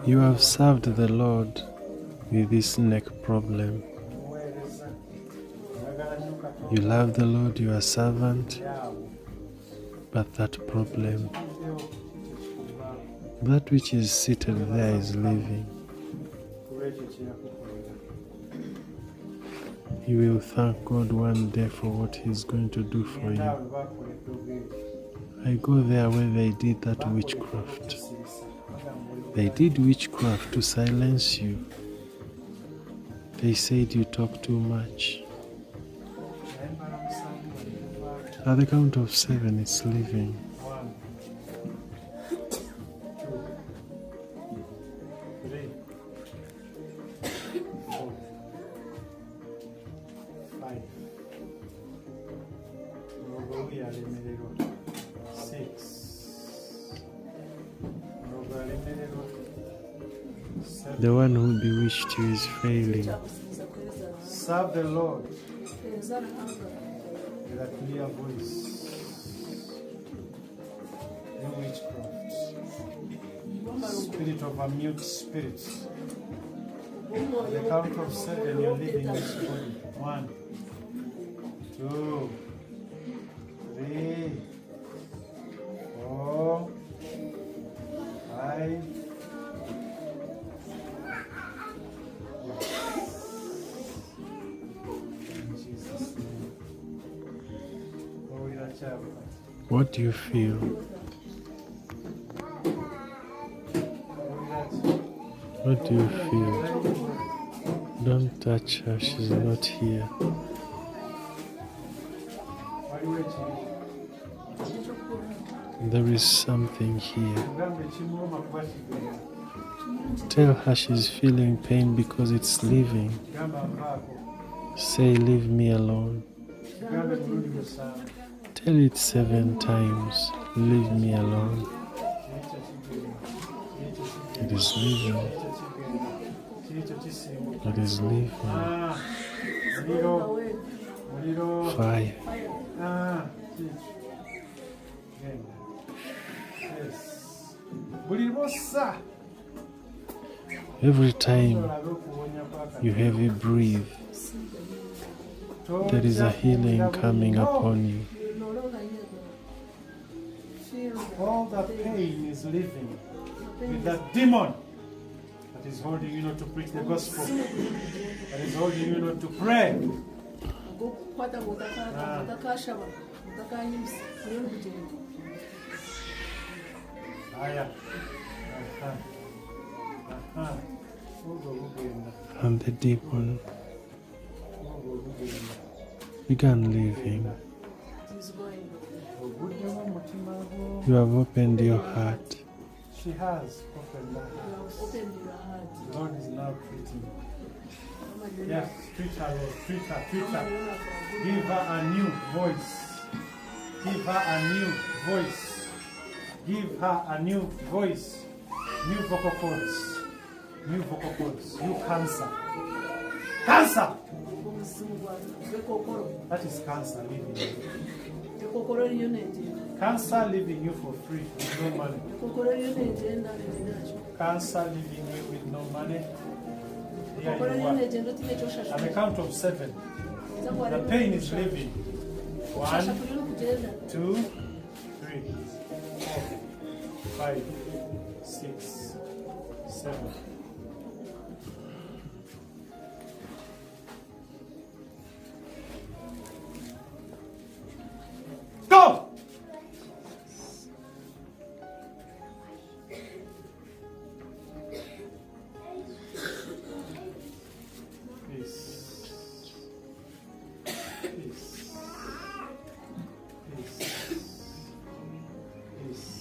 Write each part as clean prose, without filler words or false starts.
You have served the Lord with this neck problem. You love the Lord, you are a servant, but that problem, that which is seated there is living. You will thank God one day for what He's going to do for you. I go there where they did that witchcraft. They did witchcraft to silence you. They said you talk too much. At the count of 7, it's leaving. 1, 2, 3, 4, 5. 6. 7. The one who bewitched you is failing. Serve the Lord with a clear voice. No witchcraft. Spirit of a mute spirit. At the count of 7, you're leaving this body. 1, 2, 3, 4, 5. What do you feel? What do you feel? Don't touch her, she's not here. There is something here. Tell her she's feeling pain because it's leaving. Say, leave me alone. Tell it 7 times, leave me alone. It is leaving. It is leaving. 5. Every time you heavy breathe, there is a healing coming upon you. All the pain is leaving with that demon that is holding you not to preach the gospel, that is holding you not to pray. And the demon began leaving. You have opened your heart. She has opened her heart. The Lord is now treating her. Yes, treat her, Lord. Treat her, treat her. Give her a new voice. Give her a new voice. Give her a new voice. New vocal cords. New vocal cords. You cancer. Cancer! That is cancer leaving you. Cancer leaving you for free with no money. Cancer leaving you with no money. Here you are. At the count of 7, the pain is leaving. 1, 2, 3, 4, 5, 6, 7. Go! Peace. Peace. Peace. Peace.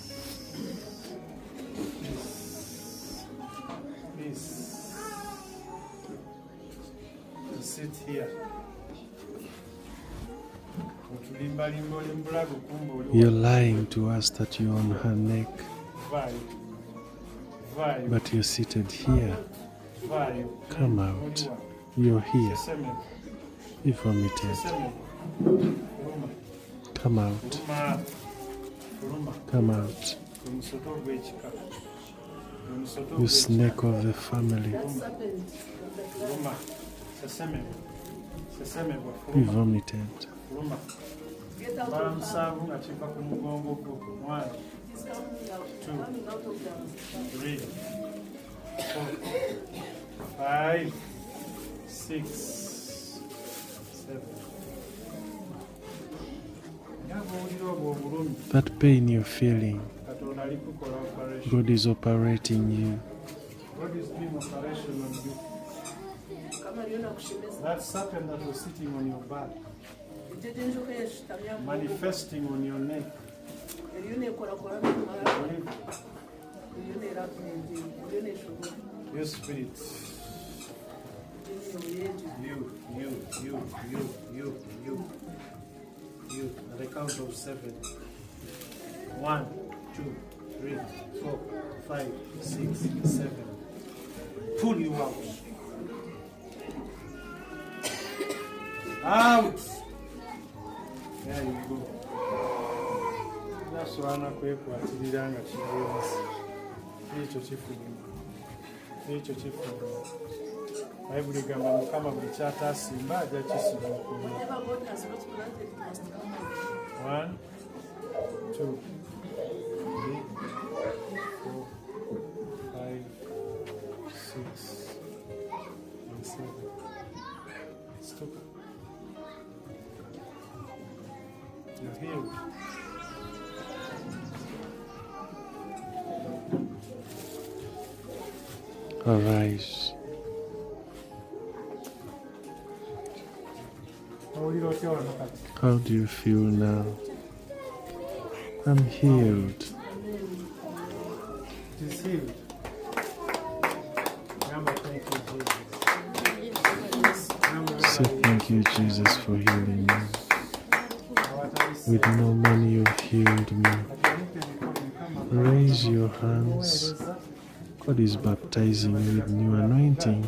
Peace. To sit here. You're lying to us that you're on her neck, but you're seated here. Come out. You're here. You vomited. Come out. Come out. you snake of the family, Luma. Sesemebwa. be vomited. Luma. Balamusanvu nga kiva ku mugongo gwo. 1, 2, 3, 4, 5, 6, 7. That pain you're feeling, Katonda ali kukola operation. God is operating you. God is doing operation on you. That serpent that was sitting on your back, manifesting on your neck, your spirit, you, at the count of 7. 1, 2, 3, 4, 5, 6, 7. Pull you out. Out! There you go. Nasoana kwekwatirira nga kigenzi. Ekyo kifuluma. Ekyo kifuluma. Bayibuli egamba Mukama buli ky'ataasimba ajja kisibuukula. 1, 2, 3, 4, 5, 6, and 7. Stop. You're healed. Arise. How do you feel now? I'm healed. It is healed. Remember, thank you, Jesus. Say thank you, Jesus, for healing me. With no money, you've healed me. Raise your hands. God is baptizing you with new anointing.